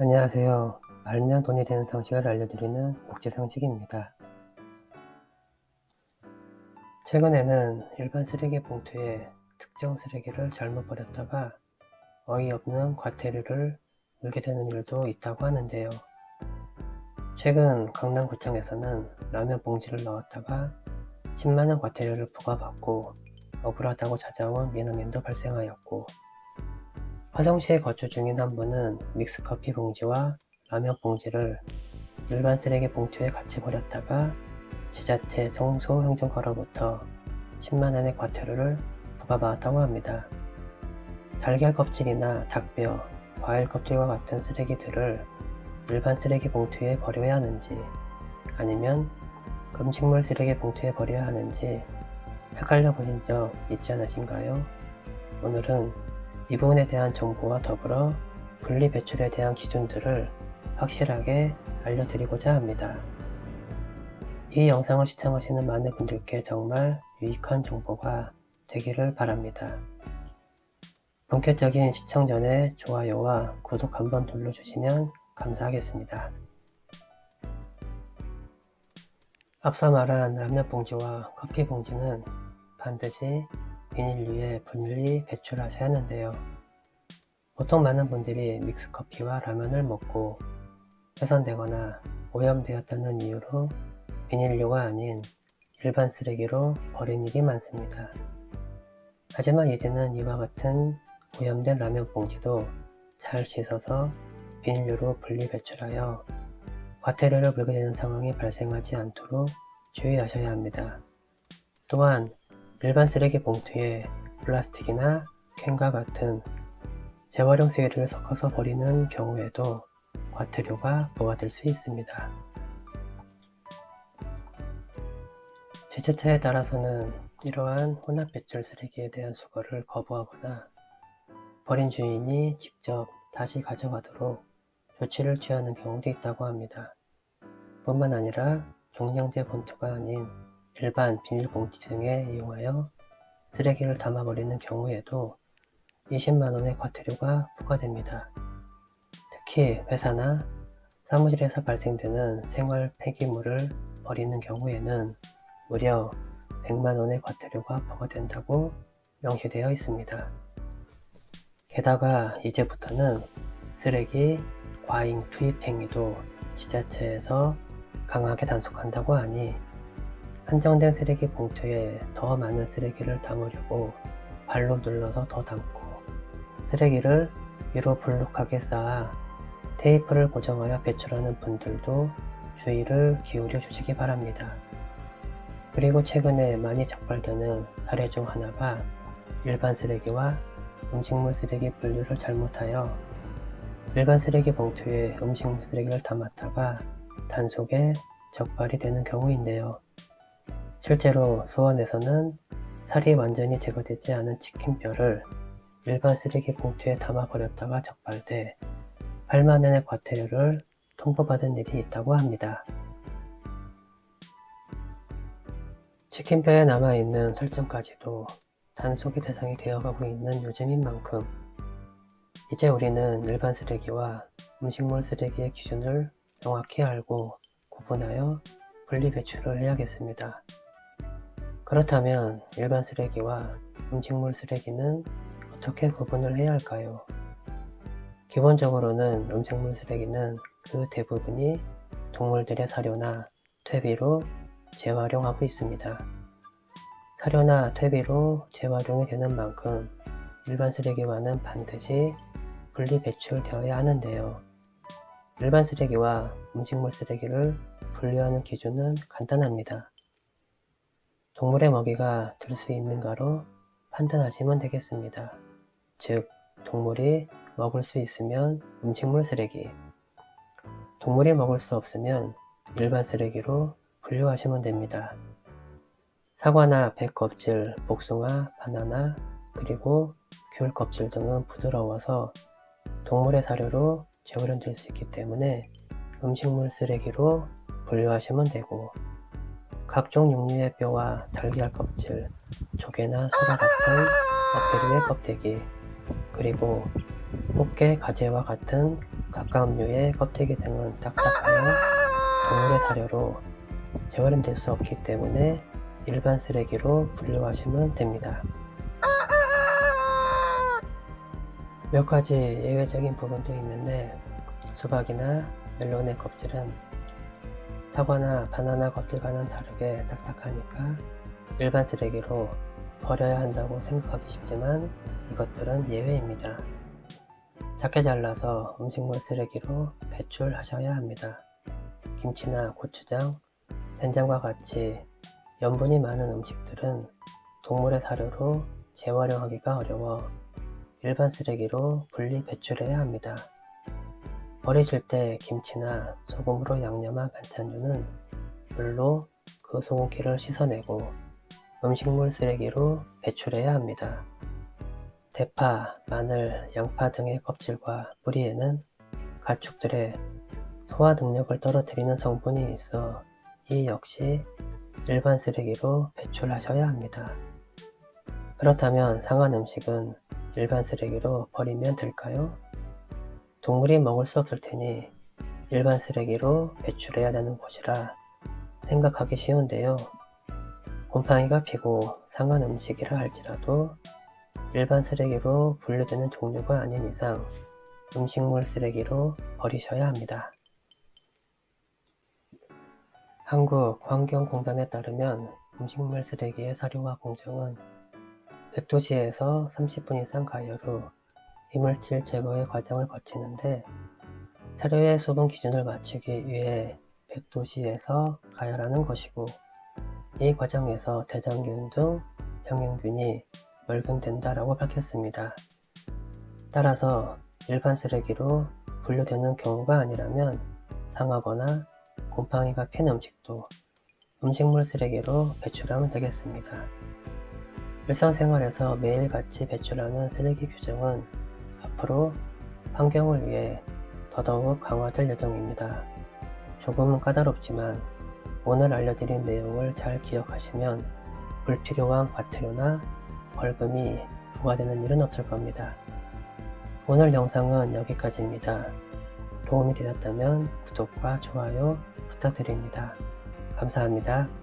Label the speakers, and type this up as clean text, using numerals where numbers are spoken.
Speaker 1: 안녕하세요. 알면 돈이 되는 상식을 알려드리는 복지상식입니다. 최근에는 일반 쓰레기 봉투에 특정 쓰레기를 잘못 버렸다가 어이없는 과태료를 물게 되는 일도 있다고 하는데요. 최근 강남구청에서는 라면 봉지를 넣었다가 10만원 과태료를 부과받고 억울하다고 찾아온 민원인도 발생하였고, 화성시에 거주 중인 한 분은 믹스커피 봉지와 라면 봉지를 일반 쓰레기 봉투에 같이 버렸다가 지자체 청소행정과로부터 10만원의 과태료를 부과받았다고 합니다. 달걀 껍질이나 닭뼈, 과일 껍질과 같은 쓰레기들을 일반 쓰레기 봉투에 버려야 하는지, 아니면 음식물 쓰레기 봉투에 버려야 하는지 헷갈려 보신 적 있지 않으신가요? 오늘은 이 부분에 대한 정보와 더불어 분리 배출에 대한 기준들을 확실하게 알려드리고자 합니다. 이 영상을 시청하시는 많은 분들께 정말 유익한 정보가 되기를 바랍니다. 본격적인 시청 전에 좋아요와 구독 한번 눌러주시면 감사하겠습니다. 앞서 말한 라면 봉지와 커피 봉지는 반드시 비닐류에 분리 배출하셔야 하는데요. 보통 많은 분들이 믹스커피와 라면을 먹고 훼손되거나 오염되었다는 이유로 비닐류가 아닌 일반 쓰레기로 버린 일이 많습니다. 하지만 이제는 이와 같은 오염된 라면 봉지도 잘 씻어서 비닐류로 분리 배출하여 과태료를 물게 되는 상황이 발생하지 않도록 주의하셔야 합니다. 또한 일반 쓰레기 봉투에 플라스틱이나 캔과 같은 재활용 쓰레기를 섞어서 버리는 경우에도 과태료가 부과될 수 있습니다. 지자체에 따라서는 이러한 혼합 배출 쓰레기에 대한 수거를 거부하거나 버린 주인이 직접 다시 가져가도록 조치를 취하는 경우도 있다고 합니다. 뿐만 아니라 종량제 봉투가 아닌 일반 비닐봉지 등에 이용하여 쓰레기를 담아버리는 경우에도 20만원의 과태료가 부과됩니다. 특히 회사나 사무실에서 발생되는 생활 폐기물을 버리는 경우에는 무려 100만원의 과태료가 부과된다고 명시되어 있습니다. 게다가 이제부터는 쓰레기 과잉 투입 행위도 지자체에서 강하게 단속한다고 하니 한정된 쓰레기 봉투에 더 많은 쓰레기를 담으려고 발로 눌러서 더 담고 쓰레기를 위로 불룩하게 쌓아 테이프를 고정하여 배출하는 분들도 주의를 기울여 주시기 바랍니다. 그리고 최근에 많이 적발되는 사례 중 하나가 일반 쓰레기와 음식물 쓰레기 분류를 잘못하여 일반 쓰레기 봉투에 음식물 쓰레기를 담았다가 단속에 적발이 되는 경우인데요. 실제로 수원에서는 살이 완전히 제거되지 않은 치킨뼈를 일반 쓰레기 봉투에 담아 버렸다가 적발돼 8만원의 과태료를 통보받은 일이 있다고 합니다. 치킨뼈에 남아있는 설정까지도 단속의 대상이 되어가고 있는 요즘인 만큼 이제 우리는 일반 쓰레기와 음식물 쓰레기의 기준을 명확히 알고 구분하여 분리 배출을 해야겠습니다. 그렇다면 일반 쓰레기와 음식물 쓰레기는 어떻게 구분을 해야 할까요? 기본적으로는 음식물 쓰레기는 그 대부분이 동물들의 사료나 퇴비로 재활용하고 있습니다. 사료나 퇴비로 재활용이 되는 만큼 일반 쓰레기와는 반드시 분리 배출되어야 하는데요. 일반 쓰레기와 음식물 쓰레기를 분류하는 기준은 간단합니다. 동물의 먹이가 될 수 있는가로 판단하시면 되겠습니다. 즉, 동물이 먹을 수 있으면 음식물 쓰레기, 동물이 먹을 수 없으면 일반 쓰레기로 분류하시면 됩니다. 사과나 배 껍질, 복숭아, 바나나, 그리고 귤 껍질 등은 부드러워서 동물의 사료로 재활용될 수 있기 때문에 음식물 쓰레기로 분류하시면 되고, 각종 육류의 뼈와 달걀 껍질, 조개나 소라 같은 어패류의 껍데기, 그리고 꽃게, 가재와 같은 각각 음료의 껍데기 등은 딱딱하여 동물의 사료로 재활용될 수 없기 때문에 일반 쓰레기로 분류하시면 됩니다. 몇 가지 예외적인 부분도 있는데, 수박이나 멜론의 껍질은 사과나 바나나 껍질과는 다르게 딱딱하니까 일반 쓰레기로 버려야 한다고 생각하기 쉽지만 이것들은 예외입니다. 작게 잘라서 음식물 쓰레기로 배출하셔야 합니다. 김치나 고추장, 된장과 같이 염분이 많은 음식들은 동물의 사료로 재활용하기가 어려워 일반 쓰레기로 분리 배출해야 합니다. 버리실 때 김치나 소금으로 양념한 반찬류는 물로 그 소금기를 씻어내고 음식물 쓰레기로 배출해야 합니다. 대파, 마늘, 양파 등의 껍질과 뿌리에는 가축들의 소화 능력을 떨어뜨리는 성분이 있어 이 역시 일반 쓰레기로 배출하셔야 합니다. 그렇다면 상한 음식은 일반 쓰레기로 버리면 될까요? 동물이 먹을 수 없을 테니 일반 쓰레기로 배출해야 하는 것이라 생각하기 쉬운데요. 곰팡이가 피고 상한 음식이라 할지라도 일반 쓰레기로 분류되는 종류가 아닌 이상 음식물 쓰레기로 버리셔야 합니다. 한국환경공단에 따르면 음식물 쓰레기의 사료와 공정은 100도씨에서 30분 이상 가열 후 이물질 제거의 과정을 거치는데, 사료의 수분 기준을 맞추기 위해 100도씨에서 가열하는 것이고, 이 과정에서 대장균 등 병행균이 멸균된다라고 밝혔습니다. 따라서 일반 쓰레기로 분류되는 경우가 아니라면 상하거나 곰팡이가 핀 음식도 음식물 쓰레기로 배출하면 되겠습니다. 일상생활에서 매일같이 배출하는 쓰레기 규정은 앞으로 환경을 위해 더더욱 강화될 예정입니다. 조금은 까다롭지만 오늘 알려드린 내용을 잘 기억하시면 불필요한 과태료나 벌금이 부과되는 일은 없을 겁니다. 오늘 영상은 여기까지입니다. 도움이 되셨다면 구독과 좋아요 부탁드립니다. 감사합니다.